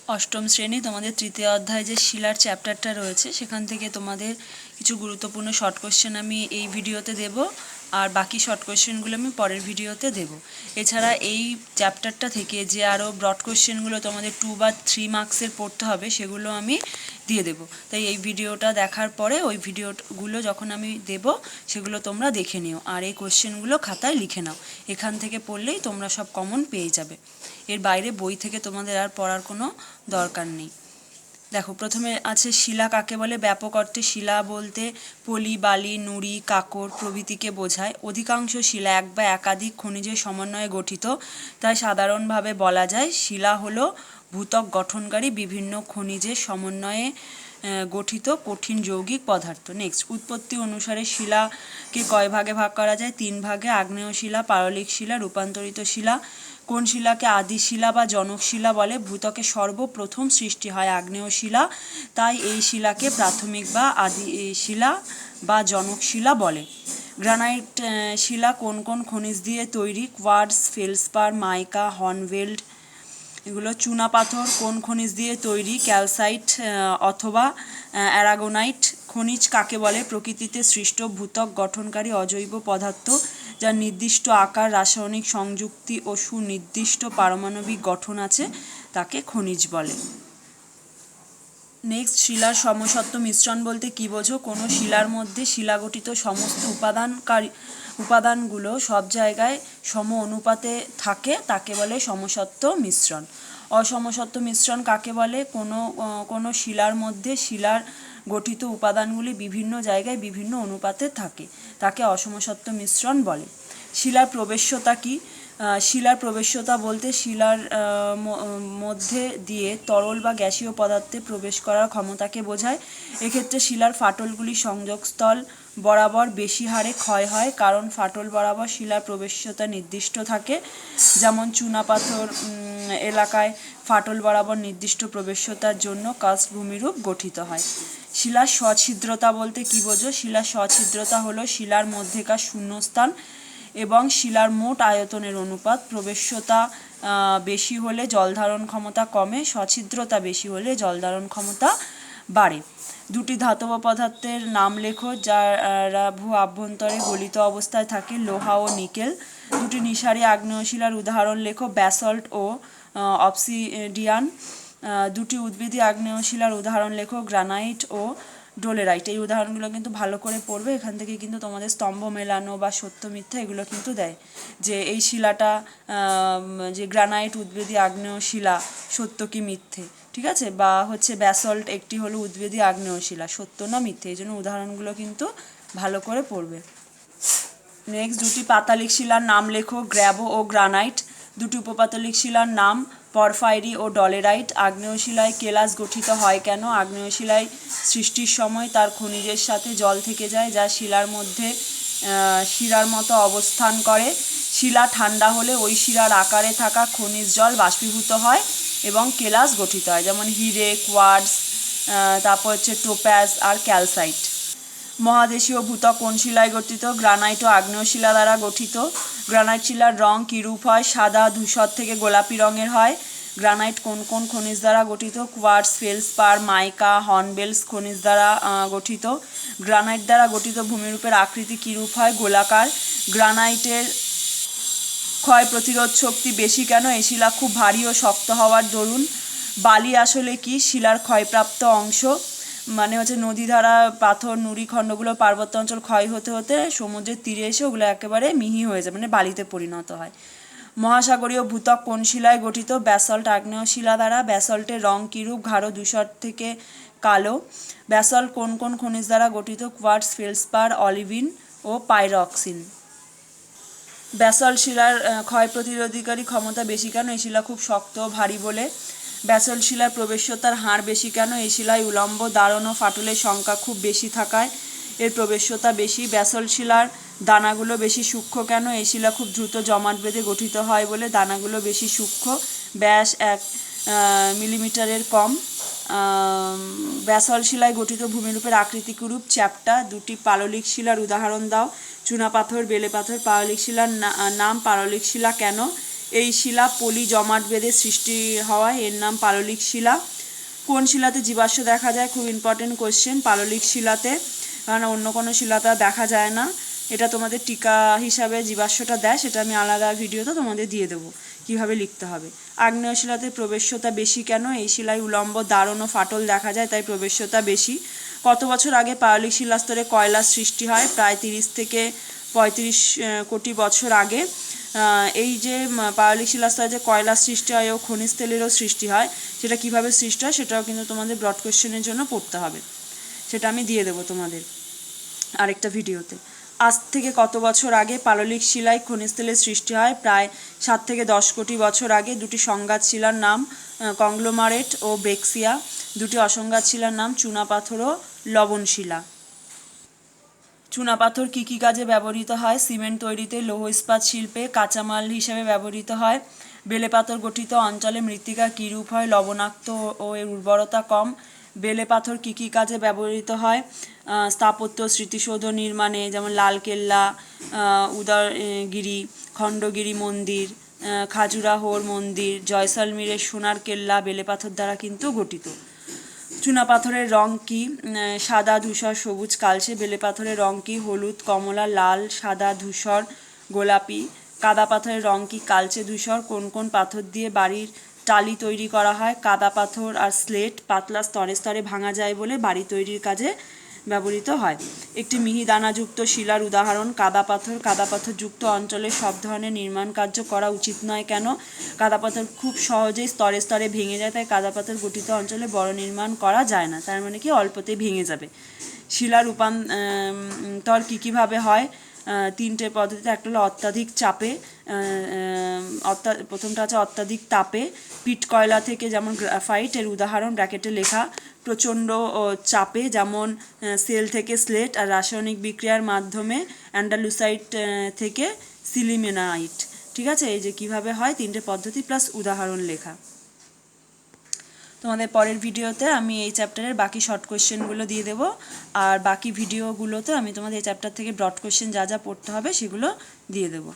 অষ্টম শ্রেণী তোমাদের তৃতীয় অধ্যায় যে শিলার চ্যাপ্টারটা রয়েছে সেখান থেকে তোমাদের কিছু গুরুত্বপূর্ণ শর্ট কোশ্চেন আমি এই ভিডিওতে দেব, আর বাকি শর্ট কোশ্চেনগুলো আমি পরের ভিডিওতে দেব। এছাড়া এই চ্যাপ্টারটা থেকে যে আরও ব্রড কোশ্চেনগুলো তোমাদের 2 বা 3 মার্কসের পড়তে হবে সেগুলো আমি দিয়ে দেব। তাই এই ভিডিওটা দেখার পরে ওই ভিডিওগুলো যখন আমি দেব সেগুলো তোমরা দেখে নিও, আর এই কোশ্চেনগুলো খাতায় লিখে নাও। এখান থেকে পড়লেই তোমরা সব কমন পেয়ে যাবে। এর বাইরে বই থেকে তোমাদের আর পড়ার কোনো দরকার নেই। দেখো, প্রথমে আছে শিলা কাকে বলে। ব্যাপক অর্থে শিলা বলতে পলি, বালি, নুড়ি, কাঁকর প্রভৃতিকে বোঝায়। অধিকাংশ শিলা এক বা একাধিক খনিজের সমন্বয়ে গঠিত, তাই সাধারণভাবে বলা যায় শিলা হলো ভূত্বক গঠনকারী বিভিন্ন খনিজের সমন্বয়ে গঠিত কঠিন যৌগিক পদার্থ। নেক্সট, উৎপত্তি অনুসারে শিলাকে কয় ভাগে ভাগ করা যায়? 3 ভাগে। আগ্নেয় শিলা, পাললিক শিলা, রূপান্তরিত শিলা। কোন শিলাকে আদি শিলা বা জনক শিলা বলে? ভূত্বকে সর্বপ্রথম সৃষ্টি হয় আগ্নেয় শিলা, তাই এই শিলাকে প্রাথমিক বা আদি শিলা বা জনক শিলা বলে। গ্রানাইট শিলা কোন কোন খনিজ দিয়ে তৈরি? কোয়ার্টজ, ফেলসপার, মাইকা, হর্নভেল্ড। এগুলো চুনাপাথর কোন খনিজ দিয়ে তৈরি? ক্যালসাইট অথবা অ্যারাগোনাইট। খনিজ কাকে বলে? প্রকৃতিতে সৃষ্ট ভূত্বক গঠনকারী অজৈব পদার্থ যার নির্দিষ্ট আকার, রাসায়নিক সংযুক্তি ও সুনির্দিষ্ট পারমাণবিক গঠন আছে তাকে খনিজ বলে। নেক্সট, শিলার সমসত্ব মিশ্রণ বলতে কী বোঝো? কোনো শিলার মধ্যে শিলাগঠিত সমস্ত উপাদানগুলো সব জায়গায় সম অনুপাতে থাকে, তাকে বলে সমসত্ব মিশ্রণ। অসমসত্ব মিশ্রণ কাকে বলে? কোনো শিলার মধ্যে শিলার গঠিত উপাদানগুলি বিভিন্ন জায়গায় বিভিন্ন অনুপাতে থাকে, তাকে অসমসত্ব মিশ্রণ বলে। শিলার প্রবেশ্যতা কী? শিলার প্রবেশ্যতা বলতে শিলার মধ্যে দিয়ে তরল বা গ্যাসীয় পদার্থে প্রবেশ করার ক্ষমতাকে বোঝায়। এক্ষেত্রে শিলার ফাটলগুলি সংযোগস্থল বরাবর বেশি হারে ক্ষয় হয়, কারণ ফাটল বরাবর শিলার প্রবেশ্যতা নির্দিষ্ট থাকে। যেমন চুনাপাথর এলাকায় ফাটল বরাবর নির্দিষ্ট প্রবেশ্যতার জন্য কার্স্ট ভূমিরূপ গঠিত হয়। শিলার সছিদ্রতা বলতে কী বোঝো? শিলার সছিদ্রতা হলো শিলার মধ্যেকার শূন্যস্থান এবং শিলার মোট আয়তনের অনুপাত। প্রবেশ্যতা বেশি হলে জলধারণ ক্ষমতা কমে, সছিদ্রতা বেশি হলে জলধারণ ক্ষমতা বাড়ে। দুটি ধাতব পদার্থের নাম লেখো যারা ভূ আভ্যন্তরে গলিত অবস্থায় থাকে। লোহা ও নিকেল। দুটি নিঃসারী আগ্নেয় শিলার উদাহরণ লেখো। ব্যাসল্ট ও অবসিডিয়ান। দুটি উদ্ভিদী আগ্নেয় শিলার উদাহরণ লেখো। গ্রানাইট ও ডোলেরাইট। এই উদাহরণগুলো কিন্তু ভালো করে পড়বে, এখান থেকে কিন্তু তোমাদের স্তম্ভ মেলানো বা সত্য মিথ্যা এগুলো কিন্তু দেয়, যে এই শিলাটা যে গ্রানাইট উদ্ভিদী আগ্নেয় শিলা, সত্য কি মিথ্যে, ঠিক আছে? বা হচ্ছে ব্যাসল্ট একটি হলো উদ্ভিদী আগ্নেয় শিলা, সত্য না মিথ্যে, এই জন্য উদাহরণগুলো কিন্তু ভালো করে পড়বে। নেক্সট, দুটি পাতালিক শিলার নাম লেখো। গ্র্যাভো ও গ্রানাইট। দুটি উপপাতলিক শিলার নাম। পরফাইরি ও ডলেরাইট। আগ্নেয় শিলায় কেলাস গঠিত হয় কেন? আগ্নেয় শিলায় সৃষ্টির সময় তার খনিজের সাথে জল থেকে যায়, যা শিলার মধ্যে শিরার মতো অবস্থান করে। শিলা ঠান্ডা হলে ওই শিরার আকারে থাকা খনিজ জল বাষ্পীভূত হয় এবং কেলাস গঠিত হয়, যেমন হিরে, কোয়ার্টজ, তারপর হচ্ছে টোপ্যাজ আর ক্যালসাইট। মহাদেশীয় ভূত্বক কোন শিলায় গঠিত? গ্রানাইট ও আগ্নেয় শিলা দ্বারা গঠিত। গ্রানাইট শিলার রং কিরূপ হয়? সাদা, ধূসর থেকে গোলাপি রঙের হয়। গ্রানাইট কোন কোন খনিজ দ্বারা গঠিত? কোয়ার্টজ, ফেলসপার, মাইকা, হর্নবেলস খনিজ দ্বারা গঠিত। গ্রানাইট দ্বারা গঠিত ভূমিরূপের আকৃতি কিরূপ হয়? গোলাকার। গ্রানাইটের ক্ষয় প্রতিরোধ শক্তি বেশি কেন? এই শিলা খুব ভারী ও শক্ত হওয়ার দরুন। বালি আসলে কি? শিলার ক্ষয়প্রাপ্ত অংশ, মানে হচ্ছে নদীধারা, পাথর, নুড়ি খণ্ডগুলো পার্বত্য অঞ্চল ক্ষয় হতে হতে সমুদ্রের তীরে এসে ওগুলো একেবারে মিহি হয়ে যায়, মানে বালিতে পরিণত হয়। মহাসাগরীয় ভূত্বক কোন শিলায় গঠিত? ব্যাসল্ট আগ্নেয় শিলা দ্বারা। ব্যাসল্টের রং কিরূপ? গাঢ় ধূসর থেকে কালো। ব্যাসল্ট কোন কোন খনিজ দ্বারা গঠিত? কোয়ার্টজ, ফেলসপার, অলিভিন ও পাইরক্সিন। ব্যাসল্ট শিলার ক্ষয় প্রতিরোধকারী ক্ষমতা বেশি কেন? এই শিলা খুব শক্ত ও ভারী বলে। ব্যাসল্ট শিলার প্রবেশ্যতার হার বেশি কেন? এই শিলায় উলম্ব দারণ ও ফাটলের সংখ্যা খুব বেশি থাকায় এর প্রবেশ্যতা বেশি। ব্যাসল্ট শিলার দানাগুলো বেশি সূক্ষ্ম কেন? এই শিলা খুব দ্রুত জমাট বেঁধে গঠিত হয় বলে দানাগুলো বেশি সূক্ষ্ম। ব্যাস 1 মিলিমিটারের কম। ব্যাসল্ট শিলায় গঠিত ভূমিরূপের আকৃতি কিরূপ? চ্যাপ্টা। দুটি পাললিক শিলার উদাহরণ দাও। চুনাপাথর, বেলে পাথর। পাললিক শিলার নাম পাললিক শিলা কেন? এই শিলা পলি জমাট বেঁধে সৃষ্টি হওয়ায় এর নাম পাললিক শিলা। কোন শিলাতে জীবাশ্ম দেখা যায়? খুব ইম্পর্টেন্ট কোশ্চেন। পাললিক শিলাতে, কারণ অন্য কোনো শিলাতে দেখা যায় না। এটা তোমাদের টিকা হিসাবে জীবাশ্মটা দেয়, সেটা আমি আলাদা ভিডিওতে তোমাদের দিয়ে দেবো কীভাবে লিখতে হবে। আগ্নেয় শিলাতে প্রবেশ্যতা বেশি কেন? এই শিলায় উলম্ব দারণ ও ফাটল দেখা যায়, তাই প্রবেশ্যতা বেশি। কত বছর আগে পাললিক শিলাস্তরে কয়লার সৃষ্টি হয়? প্রায় 30 থেকে 35 কোটি বছর আগে। এই যে পাললিক শিলাস্তরে যে কয়লার সৃষ্টি হয় ও খনিজ তেলেরও সৃষ্টি হয়, সেটা কিভাবে সৃষ্টি হয় সেটাও কিন্তু তোমাদের ব্রড কোশ্চেনের জন্য পড়তে হবে, সেটা আমি দিয়ে দেবো তোমাদের আরেকটা ভিডিওতে। আজ থেকে কত বছর আগে পাললিক শিলায় খনিজ তেলের সৃষ্টি হয়? প্রায় 7 থেকে 10 কোটি বছর আগে। দুটি সংঘাত শিলার নাম কংগ্লোমারেট ও ব্রেক্সিয়া। দুটি অসংঘাত শিলার নাম চুনাপাথর ও লবণ শিলা। চুনাপাথর কী কী কাজে ব্যবহৃত হয়? সিমেন্ট তৈরিতে, লৌহ ইস্পাত শিল্পে, কাঁচামাল হিসেবে ব্যবহৃত হয়। বেলেপাথর গঠিত অঞ্চলে মৃত্তিকা কীরূপ হয়? লবণাক্ত ও এর উর্বরতা কম। বেলেপাথর কী কী কাজে ব্যবহৃত হয়? স্থাপত্য, স্মৃতিসৌধ নির্মাণে, যেমন লালকেল্লা, উদয়গিরি, খণ্ডগিরি মন্দির, খাজুরাহোর মন্দির, জয়সলমীরের সোনার কেল্লা বেলেপাথর দ্বারা কিন্তু গঠিত। চুনাপাথরের রং কী? সাদা, ধূসর, সবুজ, কালচে। বেলেপাথরের রং কী? হলুদ, কমলা, লাল, সাদা, ধূসর, গোলাপি। কাদা পাথরের রং কী? কালচে, ধূসর। কোন কোন পাথর দিয়ে বাড়ির টালি তৈরি করা হয়? কাদা পাথর আর স্লেট। পাতলা স্তরে স্তরে ভাঙা যায় বলে বাড়ি তৈরির কাজে ব্যবহৃত হয়। একটি মিহিদানাযুক্ত শিলার উদাহরণ কাদা পাথর। কাদা পাথরযুক্ত অঞ্চলে সব ধরনের নির্মাণ কার্য করা উচিত নয় কেন? কাদা পাথর খুব সহজেই স্তরে স্তরে ভেঙে যায়, তাই কাদা পাথর গঠিত অঞ্চলে বড় নির্মাণ করা যায় না। তার মানে কি অল্পতেই ভেঙে যাবে। শিলা রূপান্তর কীভাবে হয়? 3টে পদ্ধতিতে। একটা হলো অত্যাধিক চাপে, প্রথমটা আছে অত্যাধিক তাপে। পিট কয়লা থেকে, যেমন গ্রাফাইট এর উদাহরণ ব্র্যাকেটে লেখা। প্রচণ্ড চাপে, যেমন সেল থেকে স্লেট। আর রাসায়নিক বিক্রিয়ার মাধ্যমে অ্যান্ডালুসাইট থেকে সিলিমেনাইট। ঠিক আছে, এই যে কিভাবে হয় 3টে পদ্ধতি প্লাস উদাহরণ লেখা। তোমাদের পরের ভিডিওতে আমি এই চ্যাপ্টারের বাকি শর্ট কোয়েশ্চেনগুলো দিয়ে দেবো, আর বাকি ভিডিওগুলোতে আমি তোমাদের এই চ্যাপ্টার থেকে ব্রড কোয়েশ্চেন যা যা পড়তে হবে সেগুলো দিয়ে দেবো।